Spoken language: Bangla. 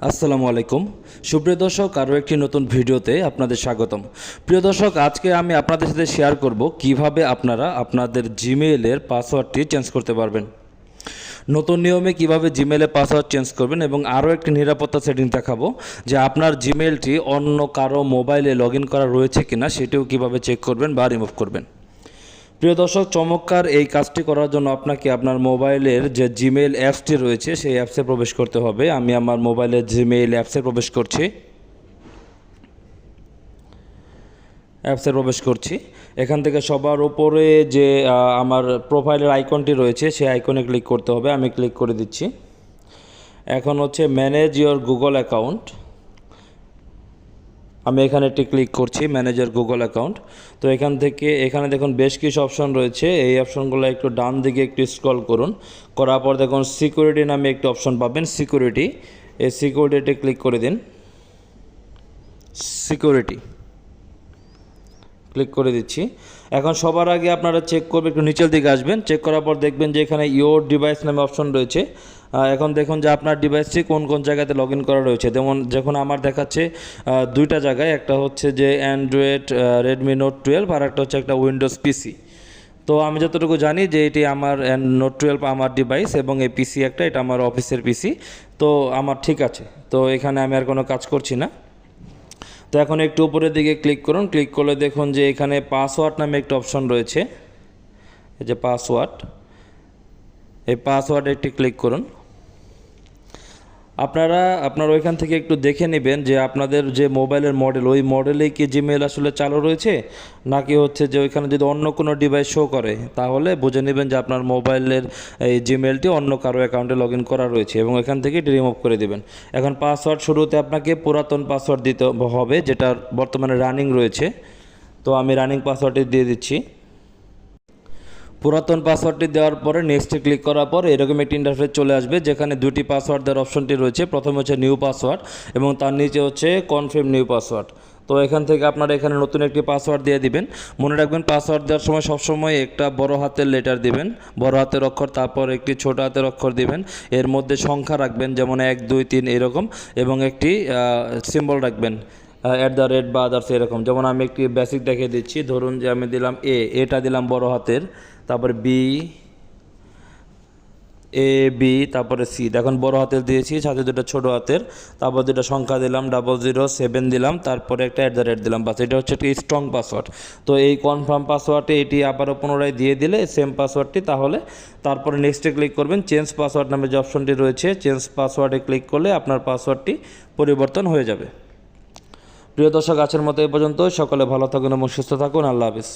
আসসালামু আলাইকুম সুপ্রিয় দর্শক, আরও একটি নতুন ভিডিওতে আপনাদের স্বাগতম। প্রিয় দর্শক, আজকে আমি আপনাদের সাথে শেয়ার করব কিভাবে আপনারা আপনাদের জিমেইলের পাসওয়ার্ডটি চেঞ্জ করতে পারবেন। নতুন নিয়মে কিভাবে জিমেইলের পাসওয়ার্ড চেঞ্জ করবেন এবং আরও একটি নিরাপত্তা সেটিং দেখাবো যে আপনার জিমেইলটি অন্য কারো মোবাইলে লগ ইন করা রয়েছে কিনা সেটিও কিভাবে চেক করবেন বা রিমুভ করবেন। প্রিয় দর্শক, চমৎকার এই কাজটি করার জন্য আপনাকে আপনার মোবাইলের যে জিমেইল অ্যাপসটি রয়েছে সেই অ্যাপসে প্রবেশ করতে হবে। আমি আমার মোবাইলের জিমেইল অ্যাপসে প্রবেশ করছি। এখান থেকে সবার উপরে যে আমার প্রোফাইলের আইকনটি রয়েছে সেই আইকনে ক্লিক করতে হবে। আমি ক্লিক করে দিচ্ছি। এখন হচ্ছে ম্যানেজ ইওর গুগল অ্যাকাউন্ট, আমি এখানে একটি ক্লিক করছি, ম্যানেজার গুগল অ্যাকাউন্ট। তো এখানে দেখুন বেশ কিছু অপশন রয়েছে। এই অপশনগুলো একটু ডান দিকে একটু স্ক্রল করুন, করার পর দেখুন সিকিউরিটি নামে একটি অপশন পাবেন, সিকিউরিটি। এই সিকিউরিটিতে ক্লিক করে দিন, সিকিউরিটি ক্লিক করে দিচ্ছি। এখন সবার আগে আপনারা চেক করবেন, একটু নিচের দিকে আসবেন, চেক করার পর দেখবেন যে এখানে ইওর ডিভাইস নামে অপশন রয়েছে। এখন দেখুন যে আপনার ডিভাইসটি কোন কোন জায়গাতে লগ ইন করা রয়েছে। যখন আমার দেখাচ্ছে দুইটা জায়গায়, একটা হচ্ছে যে অ্যান্ড্রয়েড রেডমি নোট 12 আর একটা হচ্ছে একটা উইন্ডোজ পিসি। তো আমি যতটুকু জানি যে এটি আমার নোট 12 আমার ডিভাইস এবং এই পিসি এটা আমার অফিসের পিসি। তো আমার ঠিক আছে, তো এখানে আমি আর কোনো কাজ করছি না। তো এখন একটু উপরের দিকে ক্লিক করুন, ক্লিক করলে দেখুন যে এখানে পাসওয়ার্ড নামে একটা অপশন রয়েছে, এই যে পাসওয়ার্ড, এই পাসওয়ার্ডে একটি ক্লিক করুন। আপনারা ওইখান থেকে একটু দেখে নেবেন যে আপনাদের যে মোবাইলের মডেল, ওই মডেলেই কি জিমেইল আসলে চালু রয়েছে নাকি হচ্ছে যে ওইখানে যদি অন্য কোনো ডিভাইস শো করে তাহলে বুঝে নেবেন যে আপনার মোবাইলের এই জিমেইলটি অন্য কারো অ্যাকাউন্টে লগ ইন করা রয়েছে এবং এখান থেকে এটি রিমুভ করে দেবেন। এখন পাসওয়ার্ড শুরুতে আপনাকে পুরাতন পাসওয়ার্ড দিতে হবে, যেটা বর্তমানে রানিং রয়েছে। তো আমি রানিং পাসওয়ার্ডটি দিয়ে দিচ্ছি। পুরাতন পাসওয়ার্ডটি দেওয়ার পরে নেক্সটে ক্লিক করার পর এরকম একটি ইন্টারফেস চলে আসবে, যেখানে দুটি পাসওয়ার্ড দেওয়ার অপশনটি রয়েছে। প্রথমে হচ্ছে নিউ পাসওয়ার্ড এবং তার নিচে হচ্ছে কনফার্ম নিউ পাসওয়ার্ড। তো এখান থেকে আপনারা এখানে নতুন একটি পাসওয়ার্ড দিয়ে দিবেন। মনে রাখবেন পাসওয়ার্ড দেওয়ার সময় সবসময় একটা বড় হাতের লেটার দিবেন, বড় হাতের অক্ষর, তারপর একটি ছোট হাতের অক্ষর দিবেন। এর মধ্যে সংখ্যা রাখবেন, যেমন 1 2 3 এরকম, এবং একটি সিম্বল রাখবেন @ বা আদার্স এরকম। যেমন আমি একটি বেসিক দেখিয়ে দিচ্ছি, ধরুন যে আমি দিলাম এটা দিলাম বড় হাতের, তারপরে বি, তারপরে সি, দেখুন বড় হাতের দিয়েছি, সাথে দুটো ছোট হাতের, তারপর দুটো সংখ্যা দিলাম 007 দিলাম, তারপরে একটা @ দিলাম। বাস, এটা হচ্ছে একটি স্ট্রং পাসওয়ার্ড। তো এই কনফার্ম পাসওয়ার্ডে এটি আবারও পুনরায় দিয়ে দিলে সেম পাসওয়ার্ডটি, তাহলে তারপরে নেক্সটে ক্লিক করবেন। চেঞ্জ পাসওয়ার্ড নামে যে অপশনটি রয়েছে, চেঞ্জ পাসওয়ার্ডে ক্লিক করলে আপনার পাসওয়ার্ডটি পরিবর্তন হয়ে যাবে। প্রিয় দর্শক, আজকের মতো এই পর্যন্ত। সকলে ভালো থাকুন এবং সুস্থ থাকুন। আল্লাহ হাফিজ।